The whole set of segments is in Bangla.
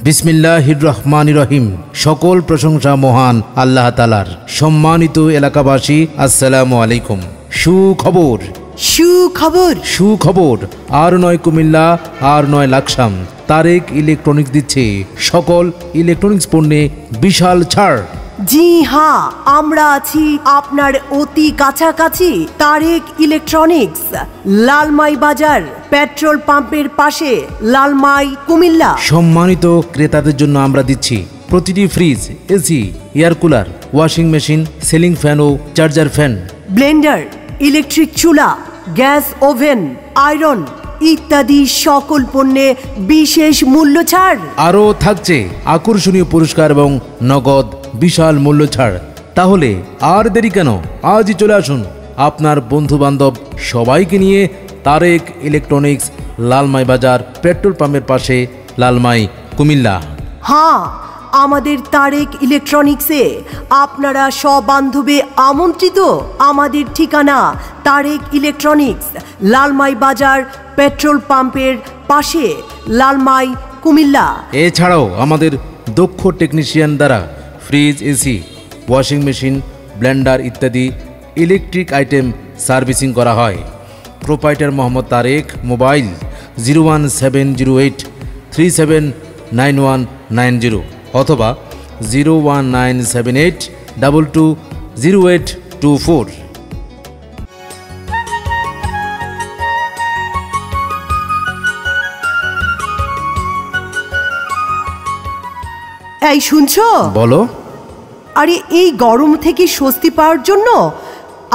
বিসমিল্লাহির রহমানির রহিম। সকল প্রশংসা মহান আল্লাহ তাআলার। সম্মানিত এলাকাবাসী, আসসালামু আলাইকুম। সুখবর সুখবর সুখবর, আর নয় কুমিল্লা, আর নয় লাকসাম। তারেক ইলেকট্রনিক্স দিচ্ছে সকল ইলেকট্রনিক্স পণ্যে বিশাল ছাড়। জি হ্যাঁ, আমরা আছি আপনার অতি কাছাকাছি। তারেক ইলেকট্রনিক্স, লালমাই বাজার, পেট্রোল পাম্পের পাশে, লালমাই, কুমিল্লা। সম্মানিত ক্রেতাদের জন্য আমরা দিচ্ছি প্রতিটি fridge, AC, air cooler, washing machine, ceiling fan ও চার্জার ফ্যান, ব্লেন্ডার, ইলেকট্রিক চুলা, গ্যাস ওভেন, আয়রন ইত্যাদি সকল পণ্যে বিশেষ মূল্য ছাড়। আরও থাকছে আকর্ষণীয় পুরস্কার এবং নগদ বিশাল মূল্য ছাড়। তাহলে আর দেরি কেন? আজই চলে আসুন আপনার বন্ধু বান্ধব সবাইকে নিয়ে তারেক ইলেকট্রনিক্স, লালমাই বাজার, পেট্রোল পাম্পের পাশে, লালমাই, কুমিল্লা। হ্যাঁ, আমাদের তারেক ইলেকট্রনিক্সে আপনারা সবান্ধবে আমন্ত্রিত। আমাদের ঠিকানা তারেক ইলেকট্রনিক্স, লালমাই বাজার, পেট্রোল পাম্পের পাশে, লালমাই, কুমিল্লা। এছাড়াও আমাদের দক্ষ টেকনিশিয়ান দ্বারা fridge, AC, washing machine, Blender ইত্যাদি ইলেকট্রিক আইটেম সার্ভিসিং করা হয়। প্রোপাইটার মোহাম্মদ তারেক। মোবাইল 01708379190 অথবা 01978220824। এই শুনছো? বলো। আরে এই গরম থেকে স্বস্তি পাওয়ার জন্য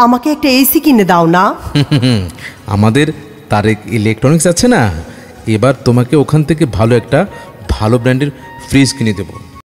আমাকে একটা এসি কিনে দাও না। আমাদের তারেক ইলেকট্রনিক্স আছে না, এবার তোমাকে ওখান থেকে ভালো একটা ভালো ব্র্যান্ডের ফ্রিজ কিনে দেবো।